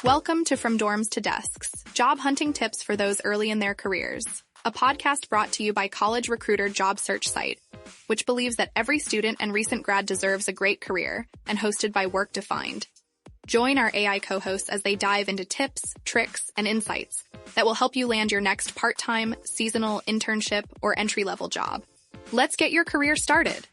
Welcome to From Dorms to Desks, job hunting tips for those early in their careers, a podcast brought to you by College Recruiter job search site, which believes that every student and recent grad deserves a great career, and hosted by Work Defined. Join our AI co-hosts as they dive into tips, tricks, and insights that will help you land your next part-time, seasonal, internship, or entry-level job. Let's get your career started.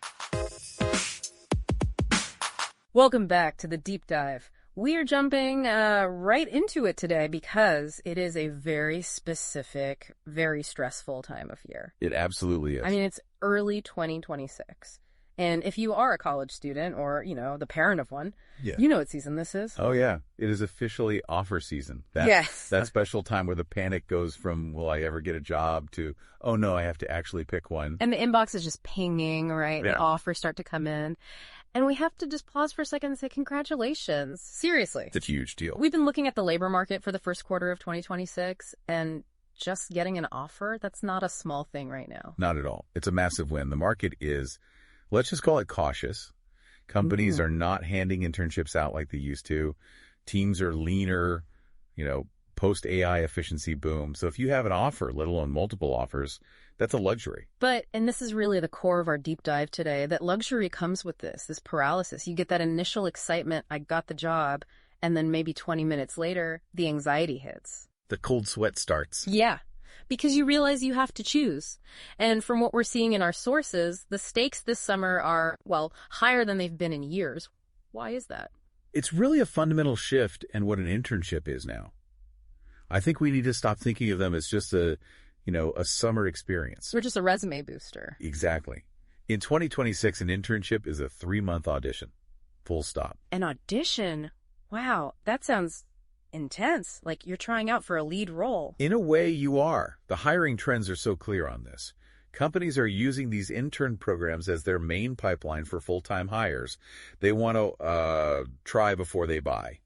Welcome back to the Deep Dive. We are jumping right into it today because it is a very specific, very stressful time of year. It absolutely is. I mean, it's early 2026. And if you are a college student or, the parent of one, you know what season this is. Oh, yeah. It is officially offer season. Yes. That special time where the panic goes from, will I ever get a job, to, oh, no, I have to actually pick one. And the inbox is just pinging, right? Yeah. The offers start to come in. And we have to just pause for a second and say congratulations. Seriously. It's a huge deal. We've been looking at the labor market for the first quarter of 2026, and just getting an offer, that's not a small thing right now. Not at all. It's a massive win. The market is, let's just call it cautious. Companies are not handing internships out like they used to. Teams are leaner, post-AI efficiency boom. So if you have an offer, let alone multiple offers, that's a luxury. But, and this is really the core of our deep dive today, that luxury comes with this paralysis. You get that initial excitement, I got the job, and then maybe 20 minutes later, the anxiety hits. The cold sweat starts. Yeah, because you realize you have to choose. And from what we're seeing in our sources, the stakes this summer are, higher than they've been in years. Why is that? It's really a fundamental shift in what an internship is now. I think we need to stop thinking of them as just a summer experience. Or just a resume booster. Exactly. In 2026, an internship is a 3-month audition. Full stop. An audition? Wow, that sounds intense. Like you're trying out for a lead role. In a way, you are. The hiring trends are so clear on this. Companies are using these intern programs as their main pipeline for full-time hires. They want to try before they buy.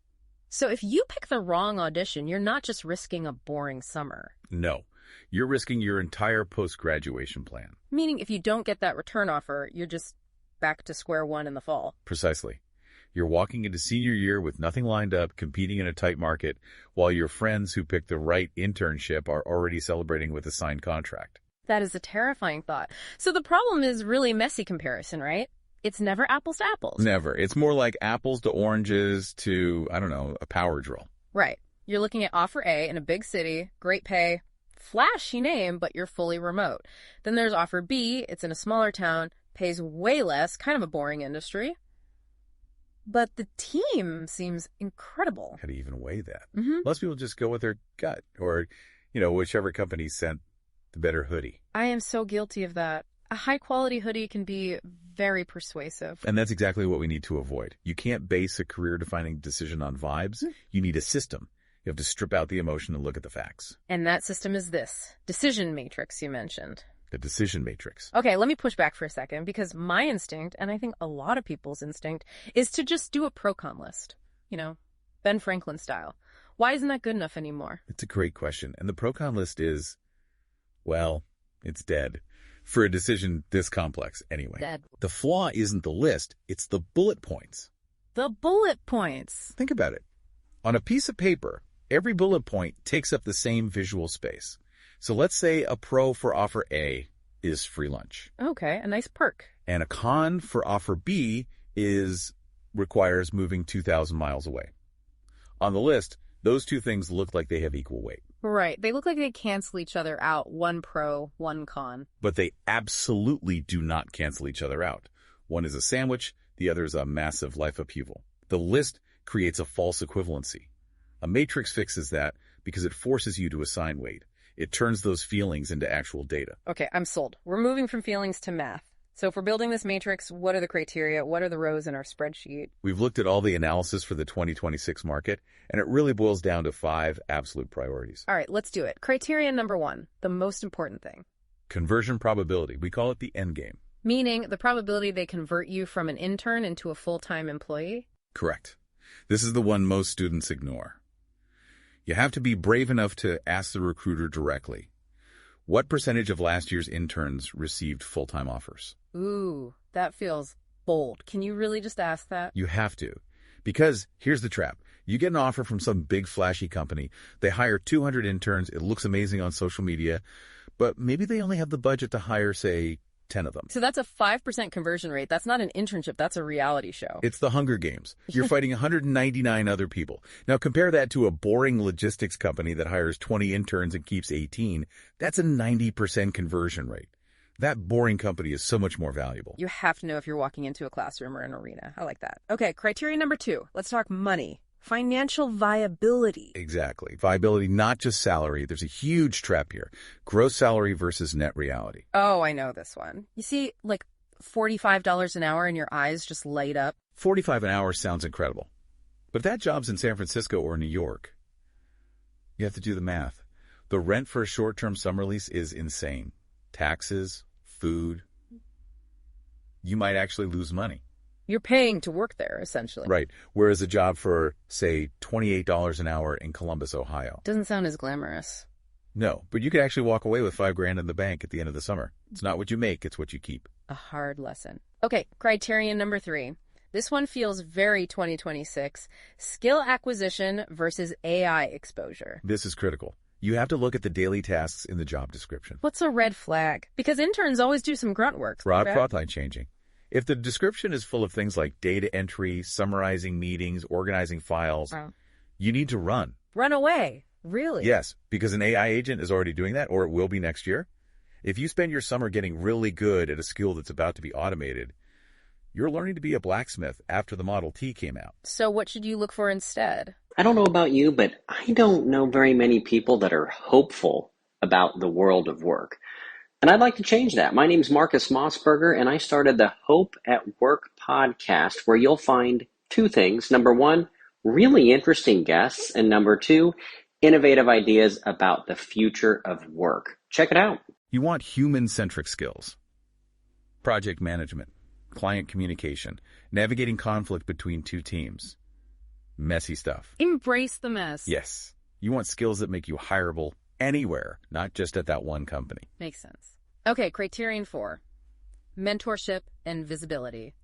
So if you pick the wrong audition, you're not just risking a boring summer. No. You're risking your entire post-graduation plan. Meaning if you don't get that return offer, you're just back to square one in the fall. Precisely. You're walking into senior year with nothing lined up, competing in a tight market, while your friends who picked the right internship are already celebrating with a signed contract. That is a terrifying thought. So the problem is really messy comparison, right? It's never apples to apples. Never. It's more like apples to oranges to, a power drill. Right. You're looking at offer A in a big city, great pay, flashy name, but you're fully remote. Then there's offer B, it's in a smaller town, pays way less, kind of a boring industry. But the team seems incredible. How do you even weigh that? Mm-hmm. Most people just go with their gut or, whichever company sent the better hoodie. I am so guilty of that. A high-quality hoodie can be very persuasive. And that's exactly what we need to avoid. You can't base a career-defining decision on vibes. You need a system. You have to strip out the emotion and look at the facts. And that system is this decision matrix you mentioned. The decision matrix. Okay, let me push back for a second, because my instinct, and I think a lot of people's instinct, is to just do a pro-con list. Ben Franklin style. Why isn't that good enough anymore? It's a great question. And the pro-con list is, it's dead. For a decision this complex, anyway. Dead. The flaw isn't the list, it's the bullet points. The bullet points. Think about it. On a piece of paper, every bullet point takes up the same visual space. So let's say a pro for offer A is free lunch. Okay, a nice perk. And a con for offer B requires moving 2,000 miles away. On the list, those two things look like they have equal weight. Right. They look like they cancel each other out. One pro, one con. But they absolutely do not cancel each other out. One is a sandwich, the other is a massive life upheaval. The list creates a false equivalency. A matrix fixes that because it forces you to assign weight. It turns those feelings into actual data. Okay, I'm sold. We're moving from feelings to math. So if we're building this matrix, what are the criteria? What are the rows in our spreadsheet? We've looked at all the analysis for the 2026 market, and it really boils down to 5 absolute priorities. All right, let's do it. Criterion number 1, the most important thing. Conversion probability. We call it the end game. Meaning the probability they convert you from an intern into a full-time employee? Correct. This is the one most students ignore. You have to be brave enough to ask the recruiter directly, what percentage of last year's interns received full-time offers? Ooh, that feels bold. Can you really just ask that? You have to, Because here's the trap. You get an offer from some big flashy company. They hire 200 interns. It looks amazing on social media. But maybe they only have the budget to hire, say, 10 of them. So that's a 5% conversion rate. That's not an internship. That's a reality show. It's the Hunger Games. You're fighting 199 other people. Now compare that to a boring logistics company that hires 20 interns and keeps 18. That's a 90% conversion rate. That boring company is so much more valuable. You have to know if you're walking into a classroom or an arena. I like that. Okay, criteria number 2. Let's talk money. Financial viability. Exactly. Viability, not just salary. There's a huge trap here. Gross salary versus net reality. Oh, I know this one. You see, like $45 an hour and your eyes just light up. 45 an hour sounds incredible. But if that job's in San Francisco or New York, you have to do the math. The rent for a short-term summer lease is insane. Taxes, food. You might actually lose money. You're paying to work there, essentially. Right. Whereas a job for, say, $28 an hour in Columbus, Ohio. Doesn't sound as glamorous. No, but you could actually walk away with $5,000 in the bank at the end of the summer. It's not what you make, it's what you keep. A hard lesson. Okay, criterion number 3. This one feels very 2026. Skill acquisition versus AI exposure. This is critical. You have to look at the daily tasks in the job description. What's a red flag? Because interns always do some grunt work. Broad line changing. If the description is full of things like data entry, summarizing meetings, organizing files, you need to run. Run away. Really? Yes, because an AI agent is already doing that, or it will be next year. If you spend your summer getting really good at a skill that's about to be automated, you're learning to be a blacksmith after the Model T came out. So what should you look for instead? I don't know about you, but I don't know very many people that are hopeful about the world of work. And I'd like to change that. My name's Marcus Mossberger, and I started the Hope at Work podcast, where you'll find 2 things. Number 1, really interesting guests. And number 2, innovative ideas about the future of work. Check it out. You want human-centric skills. Project management, client communication, navigating conflict between 2 teams. Messy stuff. Embrace the mess. Yes. You want skills that make you hireable anywhere, not just at that one company. Makes sense. Okay, criterion 4. Mentorship and visibility,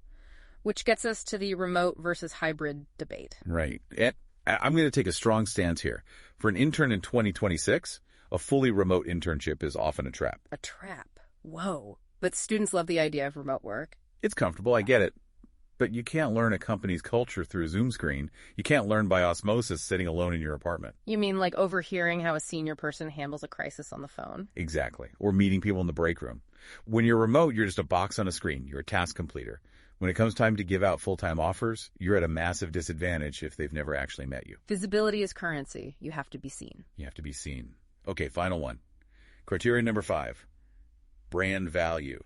which gets us to the remote versus hybrid debate. Right. I'm going to take a strong stance here. For an intern in 2026, a fully remote internship is often a trap. A trap? Whoa. But students love the idea of remote work. It's comfortable, I get it. But you can't learn a company's culture through a Zoom screen. You can't learn by osmosis sitting alone in your apartment. You mean like overhearing how a senior person handles a crisis on the phone? Exactly. Or meeting people in the break room. When you're remote, you're just a box on a screen. You're a task completer. When it comes time to give out full-time offers, you're at a massive disadvantage if they've never actually met you. Visibility is currency. You have to be seen. You have to be seen. Okay, final one. Criterion number 5. Brand value.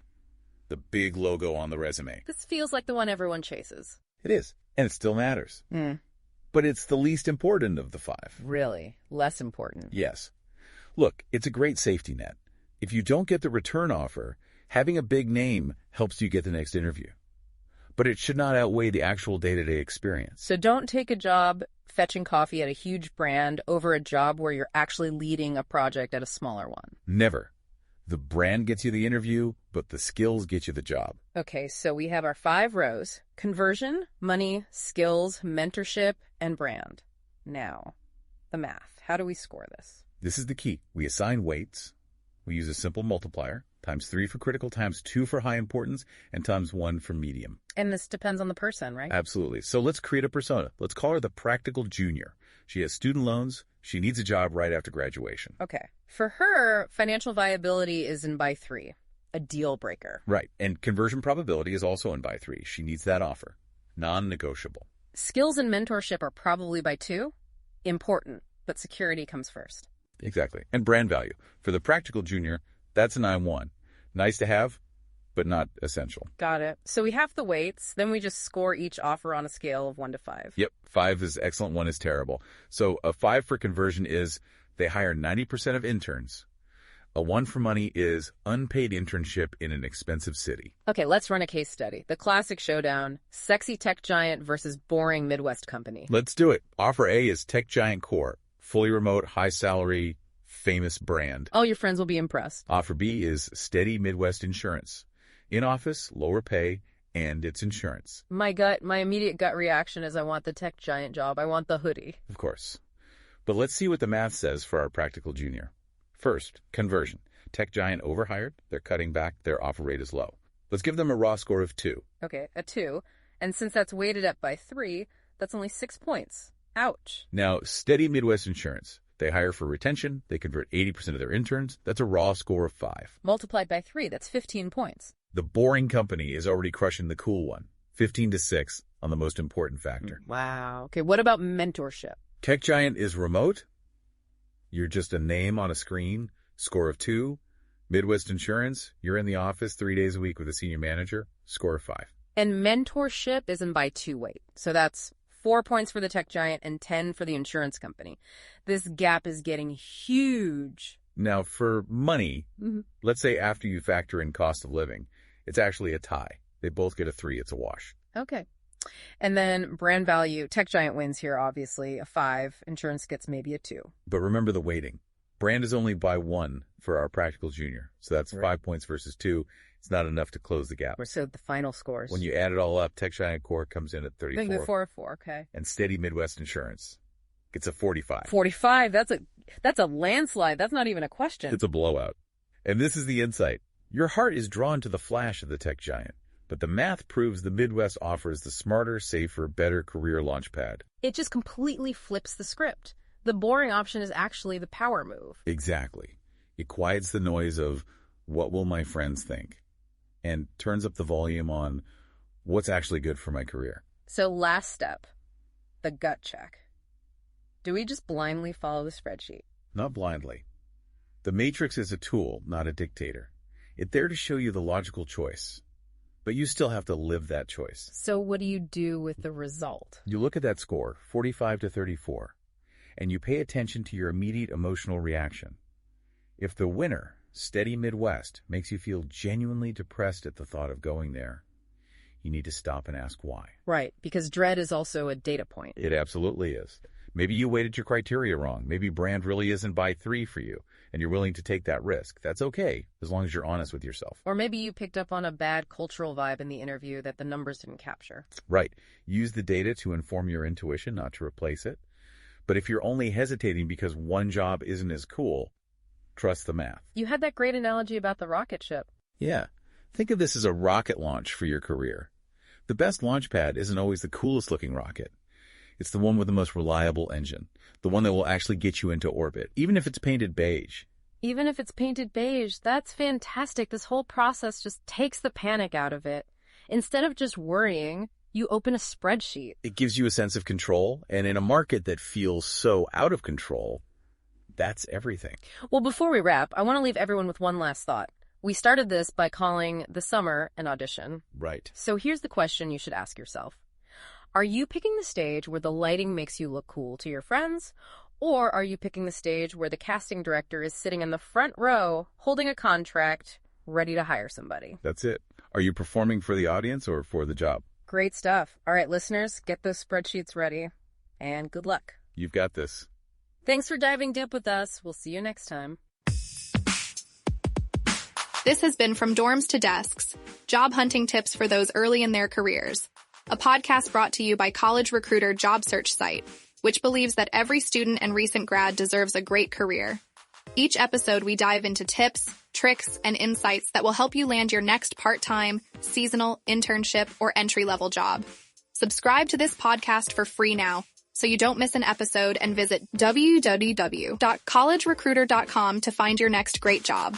The big logo on the resume. This feels like the one everyone chases. It is. And it still matters. But it's the least important of the 5. Really? Less important? Yes. Look, it's a great safety net. If you don't get the return offer, having a big name helps you get the next interview. But it should not outweigh the actual day-to-day experience. So don't take a job fetching coffee at a huge brand over a job where you're actually leading a project at a smaller one. Never. The brand gets you the interview, but the skills get you the job. Okay, so we have our 5 rows: conversion, money, skills, mentorship, and brand. Now, the math. How do we score this? This is the key. We assign weights. We use a simple multiplier, times 3 for critical, times 2 for high importance, and times 1 for medium. And this depends on the person, right? Absolutely. So let's create a persona. Let's call her the practical junior. She has student loans. She needs a job right after graduation. Okay. For her, financial viability is in by 3, a deal breaker. Right. And conversion probability is also in by 3. She needs that offer. Non-negotiable. Skills and mentorship are probably by 2. Important, but security comes first. Exactly. And brand value. For the practical junior, that's a 9-1. Nice to have, but not essential. Got it. So we have the weights, then we just score each offer on a scale of 1 to 5. Yep. 5 is excellent, 1 is terrible. So a 5 for conversion is they hire 90% of interns. A 1 for money is unpaid internship in an expensive city. Okay, let's run a case study. The classic showdown: sexy tech giant versus boring Midwest company. Let's do it. Offer A is tech giant core. Fully remote, high salary, famous brand. All your friends will be impressed. Offer B is steady Midwest insurance. In office, lower pay, and it's insurance. My immediate gut reaction is I want the tech giant job. I want the hoodie. Of course. But let's see what the math says for our practical junior. First, conversion. Tech giant overhired. They're cutting back. Their offer rate is low. Let's give them a raw score of 2. Okay, a 2. And since that's weighted up by 3, that's only 6 points. Ouch. Now, steady Midwest Insurance. They hire for retention. They convert 80% of their interns. That's a raw score of 5. Multiplied by 3, that's 15 points. The boring company is already crushing the cool one. 15 to 6 on the most important factor. Wow. Okay, what about mentorship? Tech giant is remote. You're just a name on a screen. Score of 2. Midwest Insurance, you're in the office 3 days a week with a senior manager. Score of 5. And mentorship isn't by 2 weight. So that's 4 points for the tech giant and 10 for the insurance company. This gap is getting huge. Now, for money, let's say after you factor in cost of living, it's actually a tie. They both get a 3. It's a wash. Okay. And then brand value, tech giant wins here, obviously, a 5. Insurance gets maybe a 2. But remember the weighting. Brand is only by 1 for our practical junior. So that's 5 points versus 2. It's not enough to close the gap. So the final scores. When you add it all up, tech giant core comes in at 34. 4, okay. And steady Midwest Insurance gets a 45. 45, that's a landslide. That's not even a question. It's a blowout. And this is the insight. Your heart is drawn to the flash of the tech giant, but the math proves the Midwest offers the smarter, safer, better career launchpad. It just completely flips the script. The boring option is actually the power move. Exactly. It quiets the noise of what will my friends think and turns up the volume on what's actually good for my career. So last step, the gut check. Do we just blindly follow the spreadsheet? Not blindly. The matrix is a tool, not a dictator. It's there to show you the logical choice, but you still have to live that choice. So what do you do with the result? You look at that score, 45 to 34, and you pay attention to your immediate emotional reaction. If the winner, steady Midwest, makes you feel genuinely depressed at the thought of going there, you need to stop and ask why. Right, because dread is also a data point. It absolutely is. Maybe you weighted your criteria wrong. Maybe brand really isn't by 3 for you, and you're willing to take that risk. That's okay, as long as you're honest with yourself. Or maybe you picked up on a bad cultural vibe in the interview that the numbers didn't capture. Right. Use the data to inform your intuition, not to replace it. But if you're only hesitating because one job isn't as cool, trust the math. You had that great analogy about the rocket ship. Yeah. Think of this as a rocket launch for your career. The best launch pad isn't always the coolest looking rocket. It's the one with the most reliable engine, the one that will actually get you into orbit, even if it's painted beige. Even if it's painted beige, that's fantastic. This whole process just takes the panic out of it. Instead of just worrying, you open a spreadsheet. It gives you a sense of control, and in a market that feels so out of control, that's everything. Well, before we wrap, I want to leave everyone with one last thought. We started this by calling the summer an audition. Right. So here's the question you should ask yourself. Are you picking the stage where the lighting makes you look cool to your friends? Or are you picking the stage where the casting director is sitting in the front row, holding a contract, ready to hire somebody? That's it. Are you performing for the audience or for the job? Great stuff. All right, listeners, get those spreadsheets ready. And good luck. You've got this. Thanks for diving deep with us. We'll see you next time. This has been From Dorms to Desks, job hunting tips for those early in their careers. A podcast brought to you by College Recruiter job search site, which believes that every student and recent grad deserves a great career. Each episode, we dive into tips, tricks, and insights that will help you land your next part-time, seasonal, internship, or entry-level job. Subscribe to this podcast for free now, so you don't miss an episode, and visit www.collegerecruiter.com to find your next great job.